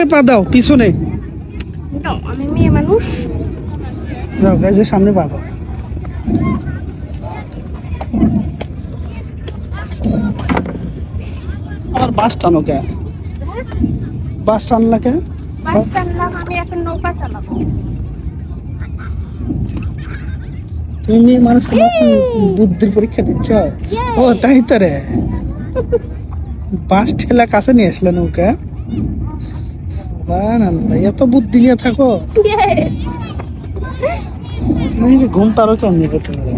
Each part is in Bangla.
পা দাও পিছনে দাও, আমি মেয়ে মানুষ। যাও গাইজের সামনে পা দাও। আমার বাস টানো কে? বাস টানলা কে? বাস টানলাম, আমি এখন নৌকা চালাবো। তুমি মেয়ে মানুষ বুদ্ধির পরীক্ষা দিচ্ছ? ও তাই তো রে, বাস ঠেলা কাছে নিয়ে আসলে নৌকা। এত বুদ্ধি নিয়ে থাকো, ঘুমটা আরো কেমন নিয়ে যেতে পারে।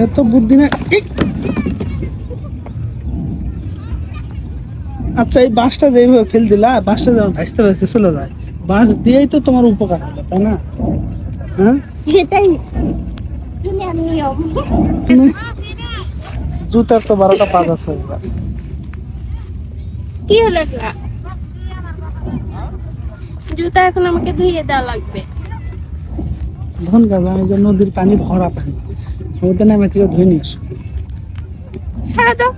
এত বুদ্ধি না। আচ্ছা, এই বাসটা যেভাবে ফেল দিলা, বাসটা যেমন ভাসতে ভাসতে চলে যায়, বাস দিয়েই তো তোমার উপকার হলো, তাই না? হ্যাঁ, সেটাই দুনিয়ার নিয়ম। জুতার তো 12টা পাজ আছে। কি হলো এগুলা? জুতা এখন আমাকে ধুয়ে দেওয়া লাগবে। ধন গাছ, আমি যে নদীর পানি ভরা পানি, ওটা নামে থেকে ধুয়ে নিয়ে এসো। ছাড়া দাও,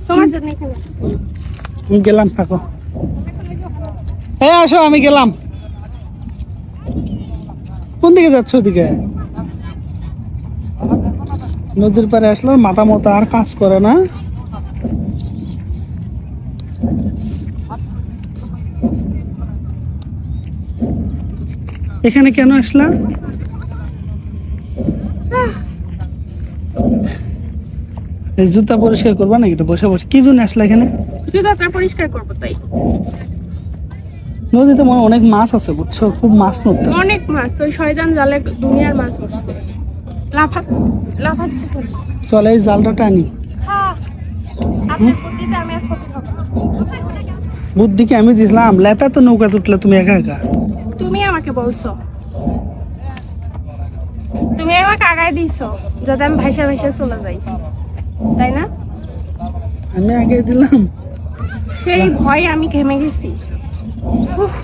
তোমার জন্য এখানে। আমি গেলাম, থাকো। হ্যাঁ আসো, আমি গেলাম। কোন দিকে যাচ্ছ? ওদিকে নদীর পাড়ে আসলো, মাথা মতো আর কাজ করে না। এখানে কেন আসলা? জুতা পরিষ্কার করবা নাকি? বসে বসে কি জন্য আসলা এখানে? জুতাটা পরিষ্কার করবো তাই। নদীতে মনে অনেক মাছ আছে, বুঝছো? খুব মাছ নড়তেছে, অনেক মাছ। ওই শয়তান জালে দুনিয়ার মাছ উঠছে, লাফাচ্ছে। চলে এই জালটা টানি। হ্যাঁ, আপনার বুদ্ধিতে আমি আর ক্ষতি হবো না। বুদ্ধি কি আমি দিছিলাম? লেপা তো নৌকা তুটলে তুমি একা একা। তুমি আমাকে বলছো, তুমি আমাকে আগায় দিছো যাতে আমি ভাইসা ভাইসা চলে যাই, তাই না? আমি আগে দিলাম, সেই ভয়ে আমি ঘেমে গেছি। উফ,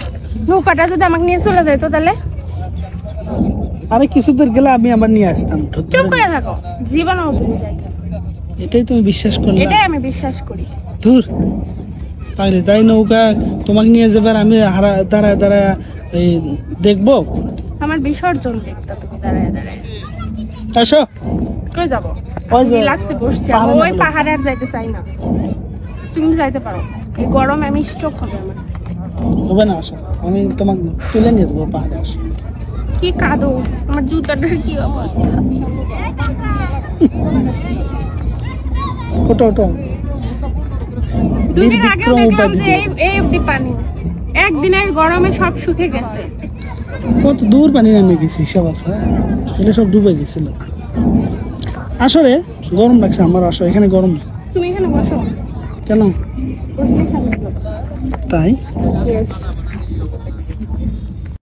নৌকাটা যদি আমাকে নিয়ে চলে যায় তো তাহলে? আরে কিছু দূর গেলে আমি আবার নিয়ে আসতাম। চুপ করে থাকো, জীবনেও ভুলে যাই। এটাই তুমি বিশ্বাস করলে? এটাই আমি বিশ্বাস করি। ধুর, তাইলে তাই নৌকা তোমাকে নিয়ে যাবে আর আমি দাঁড়ায় দাঁড়ায় এই দেখবো? আমার বিসর্জন দেখতে তুমি দাঁড়ায় দাঁড়ায়। আসো। কই যাবো? ওই যে রিল্যাক্সে বসছি, পাহাড়ে ওই নামবো। পাহাড়ে আর যাইতে চাই না। তুমি যাইতে পারো, এই গরমে আমি স্ট্রোক হবে আমার। হবে না, আসো, আমি তোমাকে তুলে নিয়ে যাবো পাহাড়ে। আসো। কি কাদো, আমার জুতাটার কি অবস্থা। ওটো ওটো। দুদিন আগেও বিক্রম দেখলাম উপাধি যে এই অব্দি পানি, একদিনের গরমে সব শুকে গেছে। কত দূর পানি নামে গেছে, হিসাব আছে? এগুলো সব ডুবে গেছিল। আসলে গরম লাগছে আমার। আসো, এখানে গরম। তুমি এখানে বসো। কেন? বসলে সামনে যাও। তাই? Yes.